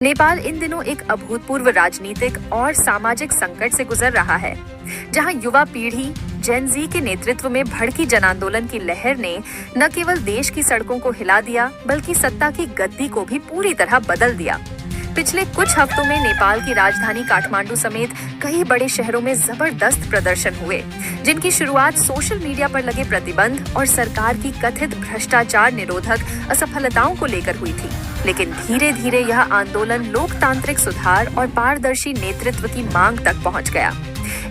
नेपाल इन दिनों एक अभूतपूर्व राजनीतिक और सामाजिक संकट से गुजर रहा है, जहां युवा पीढ़ी जेन जी के नेतृत्व में भड़की जन आंदोलन की लहर ने न केवल देश की सड़कों को हिला दिया, बल्कि सत्ता की गद्दी को भी पूरी तरह बदल दिया। पिछले कुछ हफ्तों में नेपाल की राजधानी काठमांडू समेत कई बड़े शहरों में जबरदस्त प्रदर्शन हुए, जिनकी शुरुआत सोशल मीडिया पर लगे प्रतिबंध और सरकार की कथित भ्रष्टाचार निरोधक असफलताओं को लेकर हुई थी। लेकिन धीरे धीरे यह आंदोलन लोकतांत्रिक सुधार और पारदर्शी नेतृत्व की मांग तक पहुंच गया।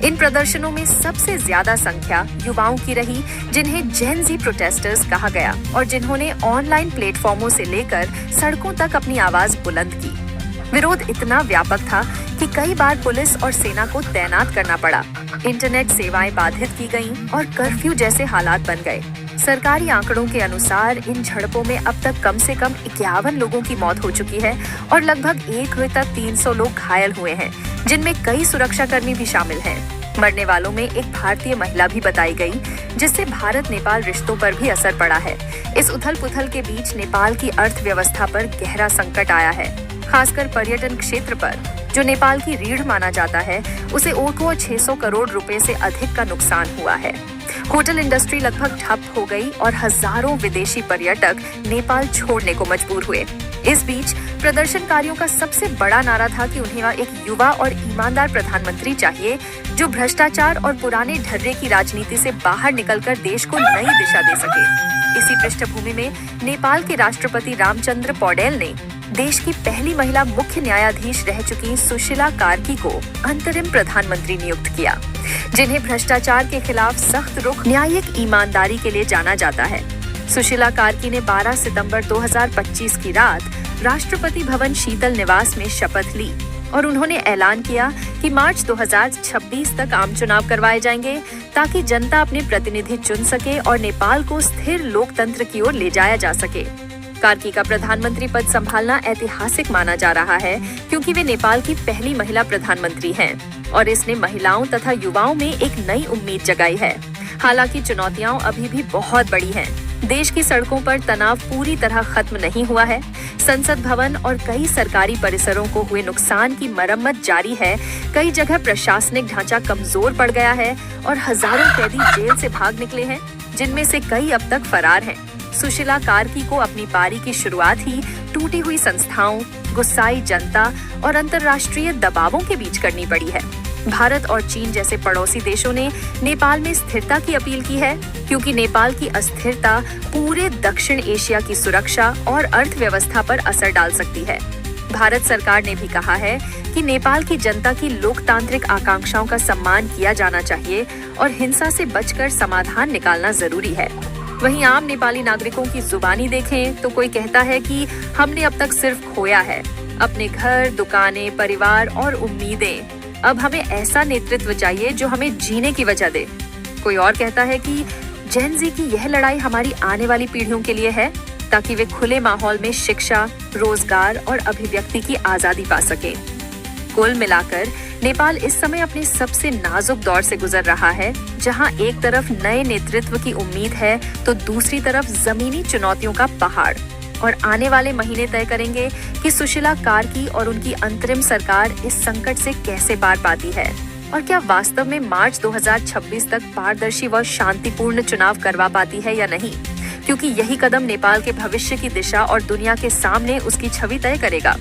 इन प्रदर्शनों में सबसे ज्यादा संख्या युवाओं की रही, जिन्हें जेन जी प्रोटेस्टर्स कहा गया और जिन्होंने ऑनलाइन प्लेटफॉर्मों से लेकर सड़कों तक अपनी आवाज बुलंद की। विरोध इतना व्यापक था कि कई बार पुलिस और सेना को तैनात करना पड़ा। इंटरनेट सेवाएं बाधित की गईं और कर्फ्यू जैसे हालात बन गए। सरकारी आंकड़ों के अनुसार इन झड़पों में अब तक कम से कम 51 लोगों की मौत हो चुकी है और लगभग 1 हुए तक 300 लोग घायल हुए हैं, जिनमें कई सुरक्षाकर्मी भी शामिल हैं। मरने वालों में एक भारतीय महिला भी बताई गई, जिससे भारत नेपाल रिश्तों पर भी असर पड़ा है। इस उथल-पुथल के बीच नेपाल की अर्थव्यवस्था पर गहरा संकट आया है, खासकर पर्यटन क्षेत्र पर, जो नेपाल की रीढ़ माना जाता है। उसे ओठो 600 करोड़ रुपए से अधिक का नुकसान हुआ है। होटल इंडस्ट्री लगभग ठप हो गई और हजारों विदेशी पर्यटक नेपाल छोड़ने को मजबूर हुए। इस बीच प्रदर्शनकारियों का सबसे बड़ा नारा था कि उन्हें एक युवा और ईमानदार प्रधानमंत्री चाहिए, जो भ्रष्टाचार और पुराने ढर्रे की राजनीति से बाहर निकलकर देश को नई दिशा दे सके। इसी पृष्ठभूमि में नेपाल के राष्ट्रपति रामचंद्र पौडेल ने देश की पहली महिला मुख्य न्यायाधीश रह चुकी सुशीला कार्की को अंतरिम प्रधानमंत्री नियुक्त किया, जिन्हें भ्रष्टाचार के खिलाफ सख्त रुख, न्यायिक ईमानदारी के लिए जाना जाता है। सुशीला कार्की ने 12 सितंबर 2025 की रात राष्ट्रपति भवन शीतल निवास में शपथ ली और उन्होंने ऐलान किया कि मार्च 2026 तक आम चुनाव करवाए जाएंगे, ताकि जनता अपने प्रतिनिधि चुन सके और नेपाल को स्थिर लोकतंत्र की ओर ले जाया जा सके। कार्की का प्रधानमंत्री पद संभालना ऐतिहासिक माना जा रहा है, क्योंकि वे नेपाल की पहली महिला प्रधानमंत्री हैं और इसने महिलाओं तथा युवाओं में एक नई उम्मीद जगाई है। हालांकि चुनौतियां अभी भी बहुत बड़ी हैं। देश की सड़कों पर तनाव पूरी तरह खत्म नहीं हुआ है। संसद भवन और कई सरकारी परिसरों को हुए नुकसान की मरम्मत जारी है। कई जगह प्रशासनिक ढांचा कमजोर पड़ गया है और हजारों कैदी जेल से भाग निकले हैं, जिनमें से कई अब तक फरार हैं। सुशीला कार्की को अपनी पारी की शुरुआत ही टूटी हुई संस्थाओं, गुस्साई जनता और अंतर्राष्ट्रीय दबावों के बीच करनी पड़ी है। भारत और चीन जैसे पड़ोसी देशों ने नेपाल में स्थिरता की अपील की है, क्योंकि नेपाल की अस्थिरता पूरे दक्षिण एशिया की सुरक्षा और अर्थव्यवस्था पर असर डाल सकती है। भारत सरकार ने भी कहा है कि नेपाल की जनता की लोकतांत्रिक आकांक्षाओं का सम्मान किया जाना चाहिए और हिंसा से बचकर समाधान निकालना जरूरी है। वहीं आम नेपाली नागरिकों की जुबानी देखें तो कोई कहता है कि हमने अब तक सिर्फ खोया है अपने घर, दुकानें, परिवार और उम्मीदें। अब हमें ऐसा नेतृत्व चाहिए जो हमें जीने की वजह दे। कोई और कहता है कि जेन जी की यह लड़ाई हमारी आने वाली पीढ़ियों के लिए है, ताकि वे खुले माहौल में शिक्षा, रोजगार और अभिव्यक्ति की आजादी पा सके। कुल मिलाकर नेपाल इस समय अपने सबसे नाजुक दौर से गुजर रहा है, जहां एक तरफ नए नेतृत्व की उम्मीद है तो दूसरी तरफ जमीनी चुनौतियों का पहाड़। और आने वाले महीने तय करेंगे कि सुशीला कार्की और उनकी अंतरिम सरकार इस संकट से कैसे पार पाती है और क्या वास्तव में मार्च 2026 तक पारदर्शी व शांतिपूर्ण चुनाव करवा पाती है या नहीं, क्योंकि यही कदम नेपाल के भविष्य की दिशा और दुनिया के सामने उसकी छवि तय करेगा।